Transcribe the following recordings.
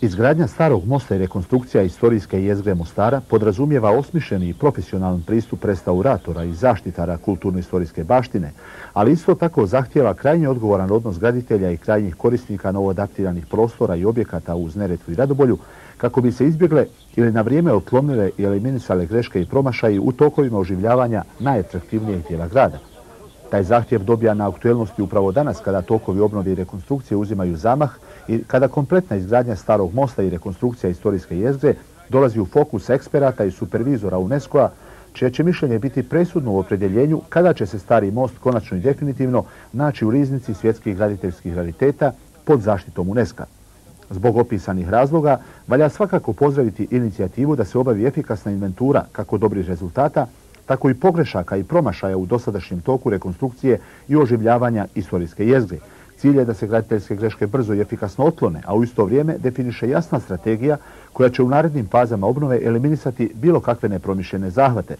Izgradnja starog mosta i rekonstrukcija istorijske jezgre Mostara podrazumijeva osmišljeni i profesionalan pristup restauratora i zaštitara kulturno-istorijske baštine, ali isto tako zahtijeva krajnje odgovoran odnos graditelja i krajnjih korisnika novo adaptiranih prostora i objekata uz Neretvu i Radobolju, kako bi se izbjegle ili na vrijeme otklonile i eliminisale greške i promašaji u tokovima oživljavanja najatraktivnijeg dijela grada. Taj zahtjev dobija na aktuelnosti upravo danas kada tokovi obnove i rekonstrukcije uzimaju zamah i kada kompletna izgradnja starog mosta i rekonstrukcija istorijske jezgre dolazi u fokus eksperata i supervizora UNESCO-a, čije će mišljenje biti presudno u opredjeljenju kada će se stari most konačno i definitivno naći u riznici svjetskih graditeljskih rariteta pod zaštitom UNESCO-a. Zbog opisanih razloga valja svakako pozdraviti inicijativu da se obavi efikasna inventura kako dobrih rezultata, tako i pogrešaka i promašaja u dosadašnjem toku rekonstrukcije i oživljavanja istorijske jezgre. Cilj je da se graditeljske greške brzo i efikasno otklone, a u isto vrijeme definiše jasna strategija koja će u narednim fazama obnove eliminisati bilo kakve nepromišljene zahvate.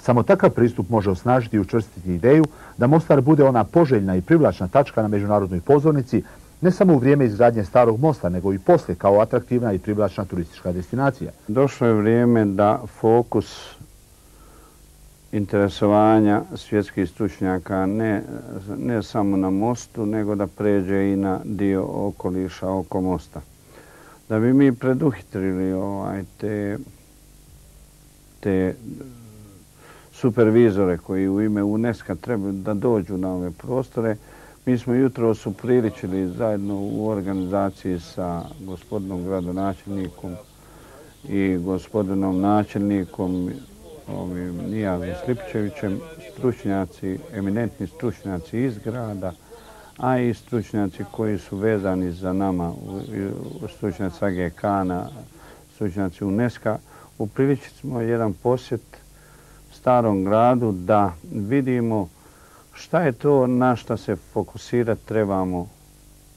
Samo takav pristup može osnažiti i učvrstiti ideju da Mostar bude ona poželjna i privlačna tačka na međunarodnoj pozornici, ne samo u vrijeme izgradnje starog mosta, nego i poslije kao atraktivna i privlačna turistička destinacija. Došlo je vrijeme da fokus interesovanja svjetskih stručnjaka ne samo na mostu, nego da pređe i na dio okoliša oko mosta. Da bi mi preduhitrili te supervizore koji u ime UNESCO trebaju da dođu na ove prostore, mi smo jutros upriličili zajedno u organizaciji sa gospodinom gradonačelnikom i gospodinom načelnikom Nijazom Slipićevićem, stručnjaci, eminentni stručnjaci iz grada, a i stručnjaci koji su vezani za nama, stručnjaci AGK-a, stručnjaci UNESCO-a. Upriličili smo jedan posjet starom gradu da vidimo šta je to na šta se fokusirati trebamo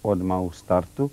odmah u startu.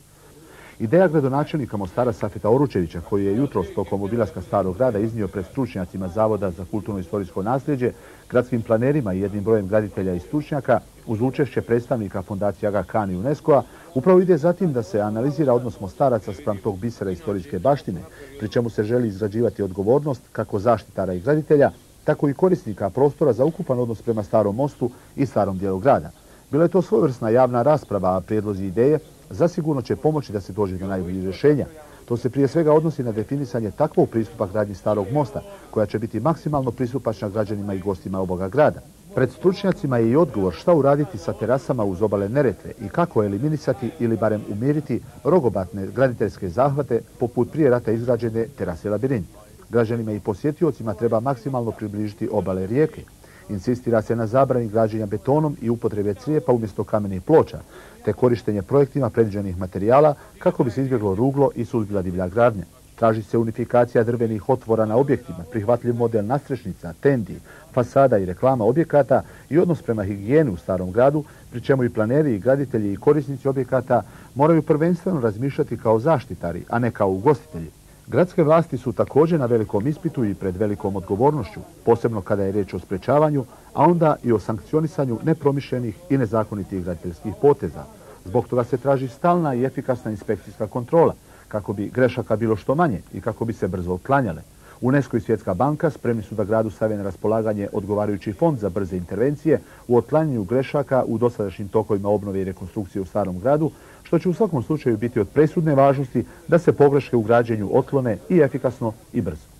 Ideja gradonačelnika Mostara Safeta Oručevića, koji je jutros tokom obilaska starog grada iznio pred stručnjacima Zavoda za kulturno-istorijsko nasljeđe, gradskim planerima i jednim brojem graditelja i stručnjaka, uz učešće predstavnika fondacije AGK-a i UNESCO-a, upravo ide za tim da se analizira odnos Mostaraca spram tog bisera istorijske baštine, pri čemu se želi izrađivati odgovornost kako zaštitara i graditelja, tako i korisnika prostora za ukupan odnos prema starom mostu i starom dijelu grada. Bila je to svojevrsna javna rasprava, a prijedlozi ideje zasigurno će pomoći da se dođe do najboljih rješenja. To se prije svega odnosi na definisanje takvog pristupa gradnji starog mosta, koja će biti maksimalno pristupačna građanima i gostima ovoga grada. Pred stručnjacima je i odgovor šta uraditi sa terasama uz obale Neretve i kako eliminisati ili barem umiriti rogobatne graditeljske zahvate poput prije rata izgrađene terase Labirint. Građanima i posjetiocima treba maksimalno približiti obale rijeke. Insistira se na zabrani građenja betonom i upotrebe crijepa umjesto kamenih ploča, te korištenje projektima predviđenih materijala kako bi se izbjeglo ruglo i suzbila divlja gradnja. Traži se unifikacija drvenih otvora na objektima, prihvatljiv model nadstrešnica, tendi, fasada i reklama objekata i odnos prema higijeni u starom gradu, pri čemu i planeri, i graditelji i korisnici objekata moraju prvenstveno razmišljati kao zaštitari, a ne kao ugostitelji. Gradske vlasti su također na velikom ispitu i pred velikom odgovornošću, posebno kada je riječ o sprečavanju, a onda i o sankcionisanju nepromišljenih i nezakonitih graditeljskih poteza. Zbog toga se traži stalna i efikasna inspekcijska kontrola, kako bi grešaka bilo što manje i kako bi se brzo otklanjale. UNESCO i Svjetska banka spremni su da gradu stave na raspolaganje odgovarajući fond za brze intervencije u otklanjanju grešaka u dosadašnjim tokovima obnove i rekonstrukcije u starom gradu, što će u svakom slučaju biti od presudne važnosti da se pogreške u građenju otklone i efikasno i brzo.